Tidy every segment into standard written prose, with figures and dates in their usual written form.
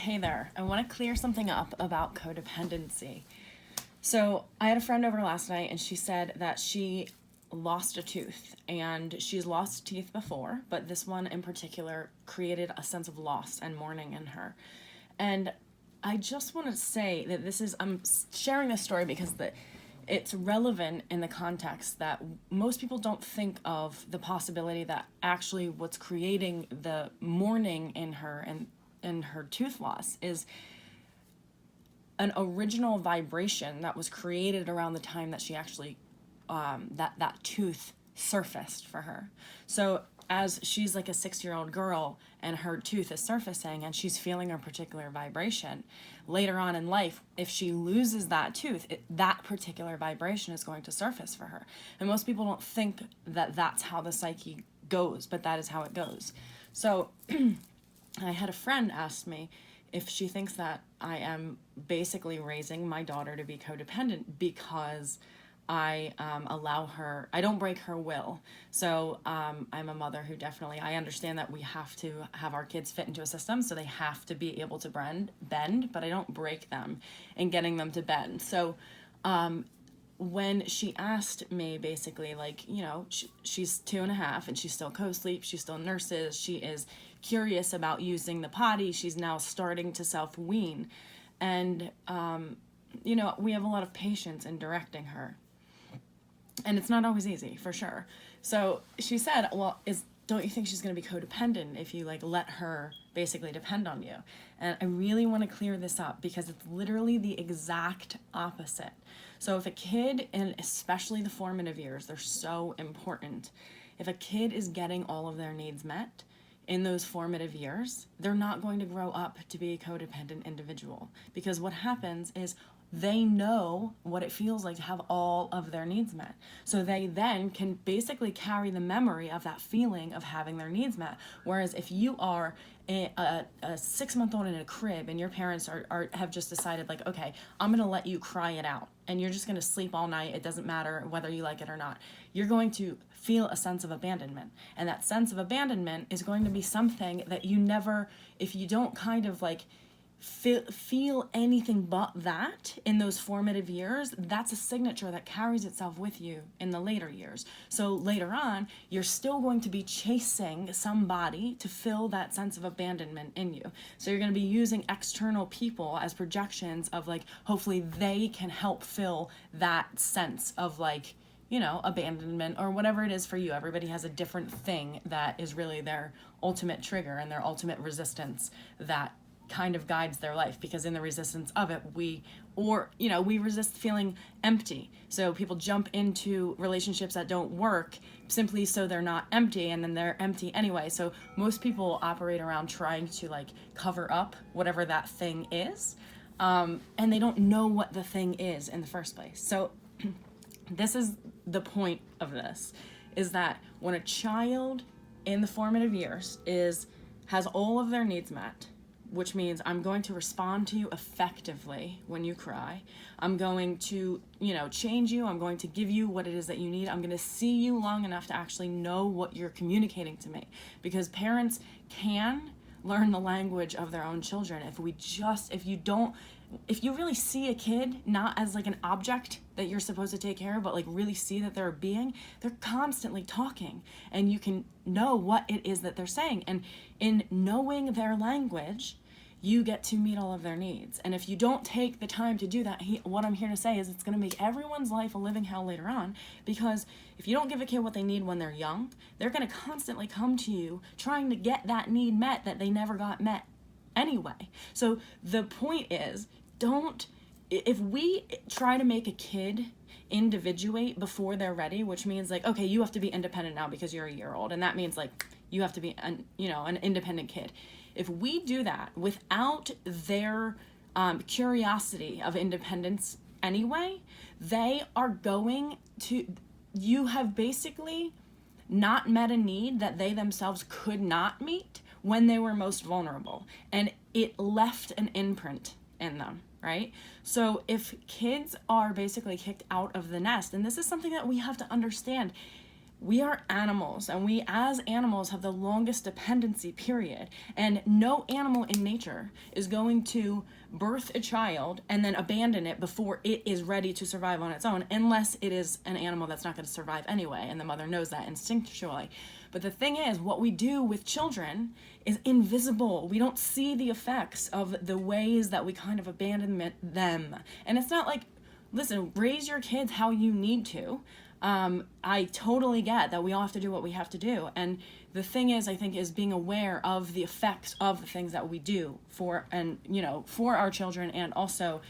Hey there, I want to clear something up about codependency. So I had a friend over last night and she said that she lost a tooth, and she's lost teeth before, but this one in particular created a sense of loss and mourning in her. And I just want to say that I'm sharing this story because it's relevant in the context that most people don't think of the possibility that actually what's creating the mourning in her and her tooth loss is an original vibration that was created around the time that she actually that tooth surfaced for her. So as she's like a 6-year-old girl and her tooth is surfacing and she's feeling a particular vibration, later on in life, if she loses that tooth, that particular vibration is going to surface for her. And most people don't think that that's how the psyche goes, but that is how it goes. So I had a friend ask me if she thinks that I am basically raising my daughter to be codependent because I allow her, I don't break her will. So I'm a mother who I understand that we have to have our kids fit into a system, so they have to be able to bend, but I don't break them in getting them to bend. So when she asked me basically, like, she's 2.5 and she's still co-sleep, she still nurses, she is curious about using the potty, she's now starting to self-wean. And, we have a lot of patience in directing her. And it's not always easy, for sure. So she said, well, don't you think she's going to be codependent if you let her basically depend on you? And I really want to clear this up because it's literally the exact opposite. So if a kid, and especially the formative years, they're so important. If a kid is getting all of their needs met in those formative years, they're not going to grow up to be a codependent individual, because what happens is they know what it feels like to have all of their needs met. So they then can basically carry the memory of that feeling of having their needs met. Whereas if you are a 6-month-old in a crib and your parents have just decided, okay, I'm going to let you cry it out and you're just going to sleep all night, it doesn't matter whether you like it or not, you're going to feel a sense of abandonment. And that sense of abandonment is going to be something that you never, if you don't kind of feel anything but that in those formative years, that's a signature that carries itself with you in the later years. So later on, you're still going to be chasing somebody to fill that sense of abandonment in you. So you're going to be using external people as projections of hopefully they can help fill that sense of abandonment or whatever it is for you. Everybody has a different thing that is really their ultimate trigger and their ultimate resistance that kind of guides their life, because in the resistance of it, we resist feeling empty. So people jump into relationships that don't work simply so they're not empty, and then they're empty anyway. So most people operate around trying to cover up whatever that thing is, and they don't know what the thing is in the first place. So this is the point of this, is that when a child in the formative years has all of their needs met, which means I'm going to respond to you effectively when you cry. I'm going to, change you. I'm going to give you what it is that you need. I'm going to see you long enough to actually know what you're communicating to me. Because parents can learn the language of their own children if you really see a kid not as an object that you're supposed to take care of, but really see that they're a being, they're constantly talking, and you can know what it is that they're saying. And in knowing their language, you get to meet all of their needs. And if you don't take the time to do that, what I'm here to say is it's going to make everyone's life a living hell later on, because if you don't give a kid what they need when they're young, they're going to constantly come to you trying to get that need met that they never got met anyway. So the point is, if we try to make a kid individuate before they're ready, which means okay, you have to be independent now because you're a year old, and that means you have to be an independent kid. If we do that without their curiosity of independence anyway, you have basically not met a need that they themselves could not meet when they were most vulnerable, and it left an imprint in them, right? So if kids are basically kicked out of the nest, and this is something that we have to understand, we are animals, and we as animals have the longest dependency period, and no animal in nature is going to birth a child and then abandon it before it is ready to survive on its own, unless it is an animal that's not going to survive anyway, and the mother knows that instinctually. But the thing is, what we do with children is invisible. We don't see the effects of the ways that we kind of abandon them. And it's not like, listen, raise your kids how you need to. I totally get that we all have to do what we have to do. And the thing is, I think, is being aware of the effects of the things that we do for our children, and also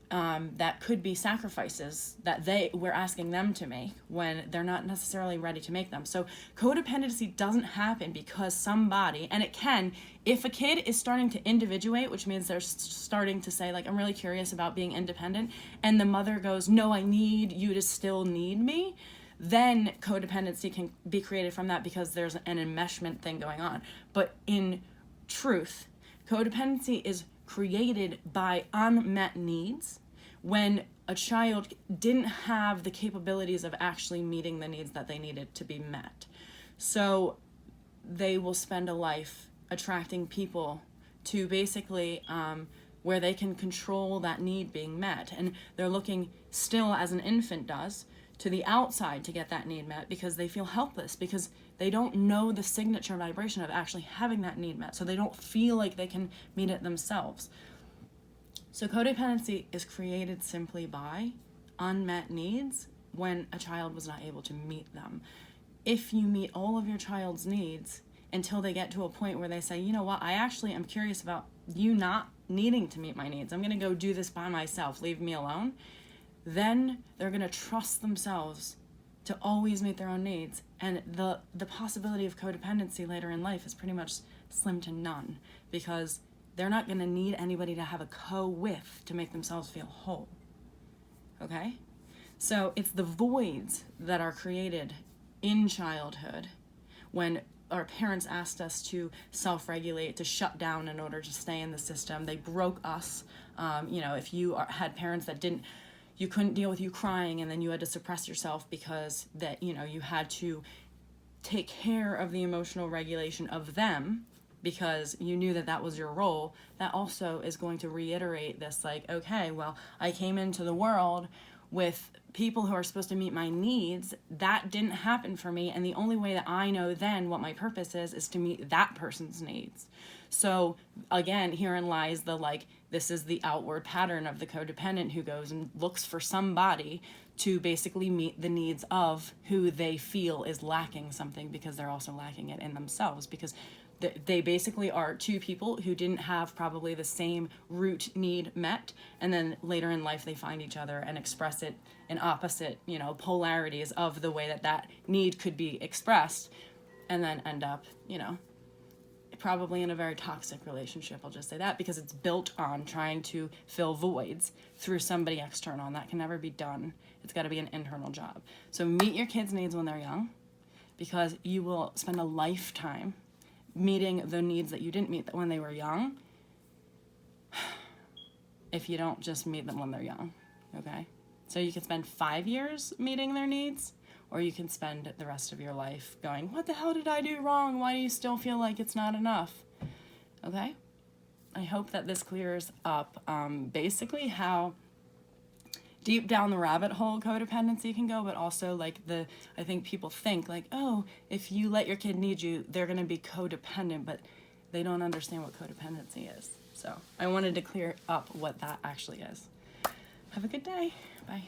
that could be sacrifices that we're asking them to make when they're not necessarily ready to make them. So codependency doesn't happen because somebody, and it can, if a kid is starting to individuate, which means they're starting to say, like, I'm really curious about being independent, and the mother goes, no, I need you to still need me, then codependency can be created from that, because there's an enmeshment thing going on. But in truth, codependency is created by unmet needs, when a child didn't have the capabilities of actually meeting the needs that they needed to be met. So they will spend a life attracting people to basically where they can control that need being met. And they're looking still, as an infant does, to the outside to get that need met, because they feel helpless, because they don't know the signature vibration of actually having that need met. So they don't feel like they can meet it themselves. So codependency is created simply by unmet needs when a child was not able to meet them. If you meet all of your child's needs until they get to a point where they say, you know what, I actually am curious about you not needing to meet my needs. I'm going to go do this by myself. Leave me alone. Then they're going to trust themselves to always meet their own needs. And the possibility of codependency later in life is pretty much slim to none, because they're not going to need anybody to have a co-with to make themselves feel whole. Okay? So it's the voids that are created in childhood when our parents asked us to self-regulate, to shut down in order to stay in the system. They broke us. If you had parents that you couldn't deal with you crying, and then you had to suppress yourself because that, you had to take care of the emotional regulation of them, because you knew that was your role, that also is going to reiterate this, like, okay, well, I came into the world with people who are supposed to meet my needs. That didn't happen for me, and the only way that I know then what my purpose is to meet that person's needs. So again, herein lies this is the outward pattern of the codependent, who goes and looks for somebody to basically meet the needs of who they feel is lacking something, because they're also lacking it in themselves, because they basically are two people who didn't have probably the same root need met, and then later in life they find each other and express it in opposite, polarities of the way that need could be expressed, and then end up, probably in a very toxic relationship. I'll just say that, because it's built on trying to fill voids through somebody external, and that can never be done. It's got to be an internal job. So meet your kids' needs when they're young, because you will spend a lifetime meeting the needs that you didn't meet when they were young, if you don't just meet them when they're young, okay? So you can spend 5 years meeting their needs, or you can spend the rest of your life going, what the hell did I do wrong? Why do you still feel like it's not enough? Okay? I hope that this clears up basically how deep down the rabbit hole codependency can go, but also I think people think oh, if you let your kid need you, they're going to be codependent, but they don't understand what codependency is. So I wanted to clear up what that actually is. Have a good day. Bye.